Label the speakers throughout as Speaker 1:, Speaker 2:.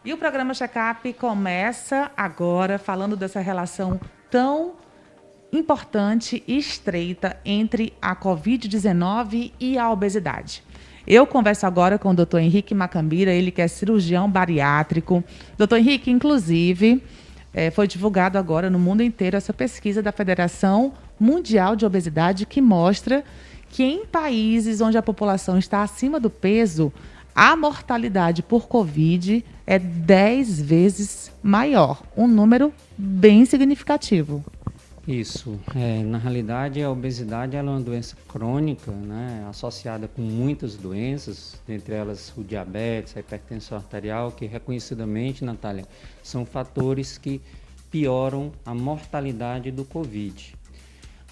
Speaker 1: E o programa Check-up começa agora falando dessa relação tão importante e estreita entre a Covid-19 e a obesidade. Eu converso agora com o Dr. Henrique Macambira, ele que é cirurgião bariátrico. Dr. Henrique, inclusive, foi divulgado agora no mundo inteiro essa pesquisa da Federação Mundial de Obesidade que mostra que em países onde a população está acima do peso, a mortalidade por Covid é 10 vezes maior, um número bem significativo.
Speaker 2: Isso. Na realidade, a obesidade ela é uma doença crônica, né, associada com muitas doenças, dentre elas o diabetes, a hipertensão arterial, que reconhecidamente, Natália, são fatores que pioram a mortalidade do Covid.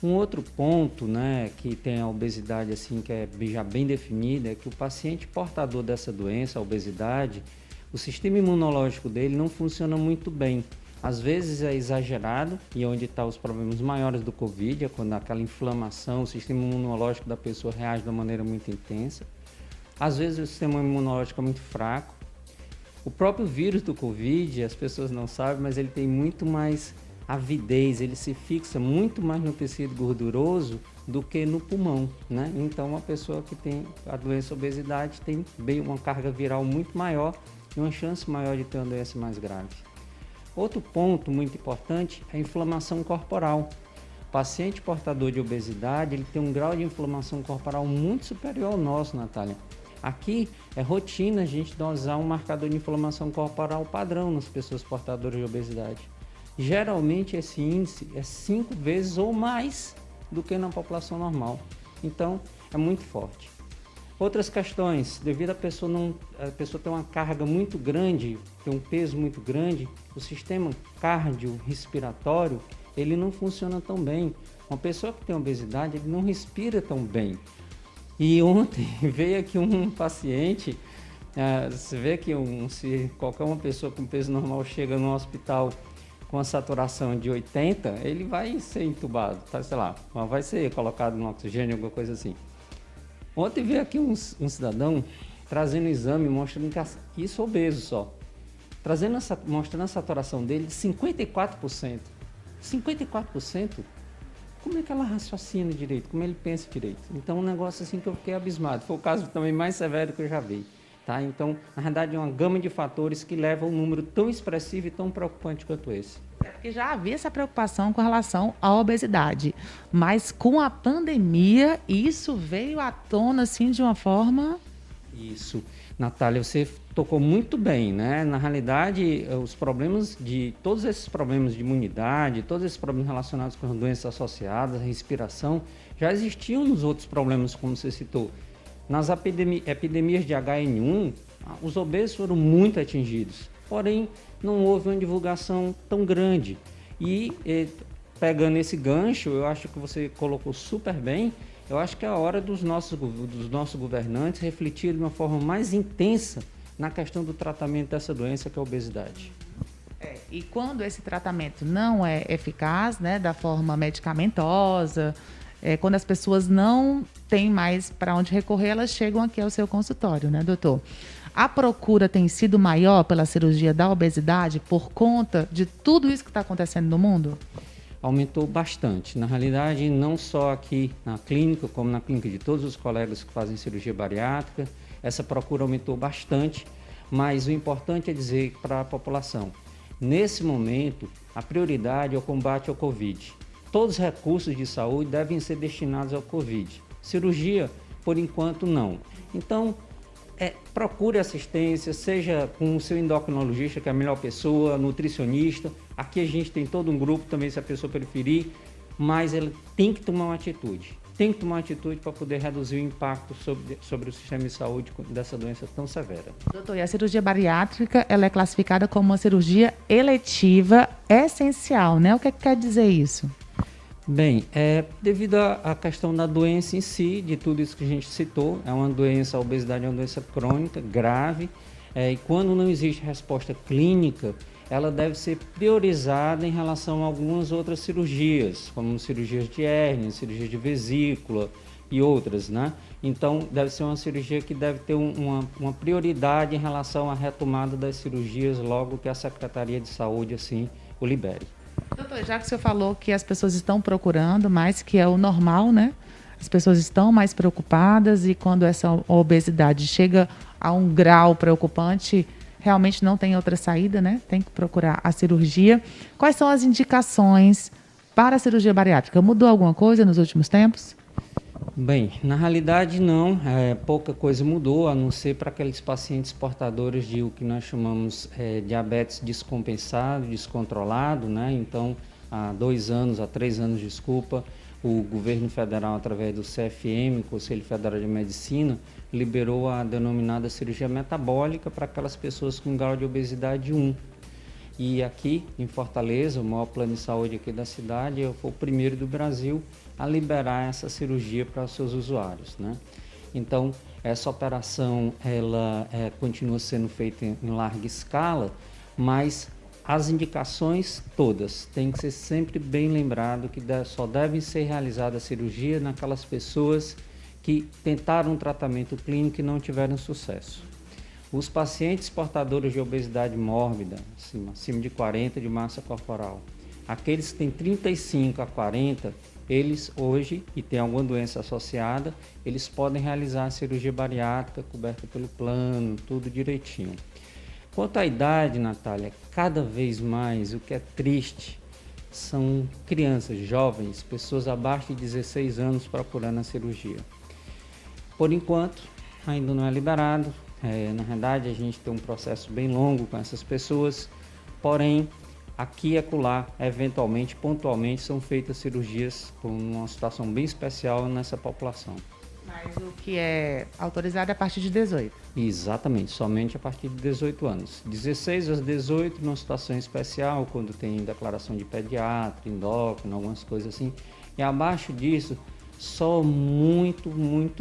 Speaker 2: Um outro ponto, né, que tem a obesidade assim, que é já bem definida, é que o paciente portador dessa doença, a obesidade, o sistema imunológico dele não funciona muito bem. Às vezes é exagerado, e onde estão os problemas maiores do Covid, é quando aquela inflamação, o sistema imunológico da pessoa reage de uma maneira muito intensa. Às vezes o sistema imunológico é muito fraco. O próprio vírus do Covid, as pessoas não sabem, mas ele tem muito mais avidez, ele se fixa muito mais no tecido gorduroso do que no pulmão, né? Então, uma pessoa que tem a doença obesidade tem bem uma carga viral muito maior e uma chance maior de ter uma doença mais grave. Outro ponto muito importante é a inflamação corporal. O paciente portador de obesidade, ele tem um grau de inflamação corporal muito superior ao nosso, Natália. Aqui é rotina a gente dosar um marcador de inflamação corporal padrão nas pessoas portadoras de obesidade. Geralmente esse índice é 5 vezes ou mais do que na população normal. Então, é muito forte. Outras questões, devido a pessoa ter uma carga muito grande, ter um peso muito grande, o sistema cardiorrespiratório, ele não funciona tão bem. Uma pessoa que tem obesidade, ele não respira tão bem. E ontem veio aqui um paciente, você vê que se qualquer uma pessoa com peso normal chega no hospital com a saturação de 80, ele vai ser entubado, tá? Sei lá, vai ser colocado no oxigênio, alguma coisa assim. Ontem veio aqui um cidadão trazendo um exame mostrando que isso é obeso só, mostrando a saturação dele de 54%. 54%? Como é que ela raciocina direito? Como ele pensa direito? Então, um negócio assim que eu fiquei abismado. Foi o caso também mais severo que eu já vi. Tá? Então, na verdade, é uma gama de fatores que leva a um número tão expressivo e tão preocupante quanto esse.
Speaker 1: É porque já havia essa preocupação com relação à obesidade, mas com a pandemia isso veio à tona assim de uma forma...
Speaker 2: Isso. Natália, você tocou muito bem, né? Na realidade, todos esses problemas de imunidade, todos esses problemas relacionados com doenças associadas, respiração, já existiam nos outros problemas, como você citou. Nas epidemias de H1N1, os obesos foram muito atingidos, porém não houve uma divulgação tão grande. E pegando esse gancho, eu acho que você colocou super bem, eu acho que é a hora dos nossos governantes refletirem de uma forma mais intensa na questão do tratamento dessa doença que é a obesidade.
Speaker 1: E quando esse tratamento não é eficaz, né, da forma medicamentosa, quando as pessoas não têm mais para onde recorrer, elas chegam aqui ao seu consultório, né, doutor? A procura tem sido maior pela cirurgia da obesidade por conta de tudo isso que está acontecendo no mundo?
Speaker 2: Aumentou bastante. Na realidade, não só aqui na clínica, como na clínica de todos os colegas que fazem cirurgia bariátrica, essa procura aumentou bastante, mas o importante é dizer para a população, nesse momento, a prioridade é o combate ao Covid. Todos os recursos de saúde devem ser destinados ao Covid. Cirurgia, por enquanto, não. Então, procure assistência, seja com o seu endocrinologista, que é a melhor pessoa, nutricionista. Aqui a gente tem todo um grupo também, se a pessoa preferir, mas ela tem que tomar uma atitude. Tem que tomar uma atitude para poder reduzir o impacto sobre o sistema de saúde dessa doença tão severa.
Speaker 1: Doutor, e a cirurgia bariátrica, ela é classificada como uma cirurgia eletiva essencial, né? O que quer dizer isso?
Speaker 2: Bem, devido à questão da doença em si, de tudo isso que a gente citou, é uma doença, a obesidade é uma doença crônica, grave, e quando não existe resposta clínica, ela deve ser priorizada em relação a algumas outras cirurgias, como cirurgias de hérnia, cirurgia de vesícula e outras, né? Então, deve ser uma cirurgia que deve ter uma prioridade em relação à retomada das cirurgias logo que a Secretaria de Saúde assim o libere.
Speaker 1: Doutor, já que o senhor falou que as pessoas estão procurando mais, que é o normal, né? As pessoas estão mais preocupadas e quando essa obesidade chega a um grau preocupante, realmente não tem outra saída, né? Tem que procurar a cirurgia. Quais são as indicações para a cirurgia bariátrica? Mudou alguma coisa nos últimos tempos?
Speaker 2: Bem, na realidade não, pouca coisa mudou, a não ser para aqueles pacientes portadores de o que nós chamamos diabetes descompensado, descontrolado, né? Então, há 3 anos, desculpa, o governo federal, através do CFM, Conselho Federal de Medicina, liberou a denominada cirurgia metabólica para aquelas pessoas com grau de obesidade 1. E aqui em Fortaleza, o maior plano de saúde aqui da cidade, foi o primeiro do Brasil a liberar essa cirurgia para os seus usuários, né? Então, essa operação ela continua sendo feita em larga escala, mas as indicações todas têm que ser sempre bem lembrado que só devem ser realizadas a cirurgia naquelas pessoas que tentaram um tratamento clínico e não tiveram sucesso. Os pacientes portadores de obesidade mórbida, acima de 40 de massa corporal, aqueles que têm 35 a 40, eles hoje, e tem alguma doença associada, eles podem realizar a cirurgia bariátrica coberta pelo plano, tudo direitinho. Quanto à idade, Natália, cada vez mais, o que é triste, são crianças, jovens, pessoas abaixo de 16 anos procurando a cirurgia. Por enquanto, ainda não é liberado. Na verdade, a gente tem um processo bem longo com essas pessoas, porém, aqui e acolá, eventualmente, pontualmente, são feitas cirurgias com uma situação bem especial nessa população.
Speaker 1: Mas o que é autorizado é a partir de 18?
Speaker 2: Exatamente, somente a partir de 18 anos. 16 aos 18, numa situação especial, quando tem declaração de pediatra, endócrino, algumas coisas assim. E abaixo disso, só muito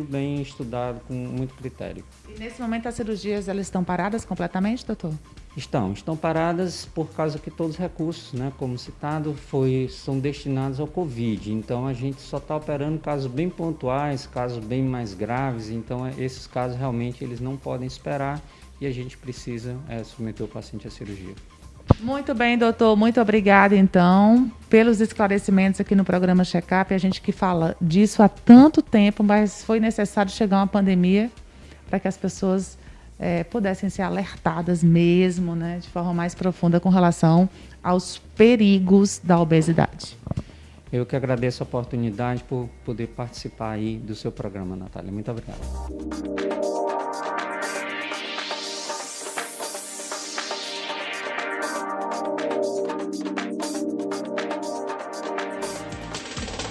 Speaker 2: bem estudado, com muito critério.
Speaker 1: E nesse momento as cirurgias elas estão paradas completamente, doutor?
Speaker 2: Estão paradas por causa que todos os recursos, né, como citado, são destinados ao Covid. Então a gente só está operando casos bem pontuais, casos bem mais graves. Então esses casos realmente eles não podem esperar e a gente precisa submeter o paciente à cirurgia.
Speaker 1: Muito bem, doutor. Muito obrigada, então, pelos esclarecimentos aqui no programa Check-up. A gente que fala disso há tanto tempo, mas foi necessário chegar uma pandemia para que as pessoas pudessem ser alertadas mesmo, né, de forma mais profunda com relação aos perigos da obesidade.
Speaker 2: Eu que agradeço a oportunidade por poder participar aí do seu programa, Natália. Muito obrigado.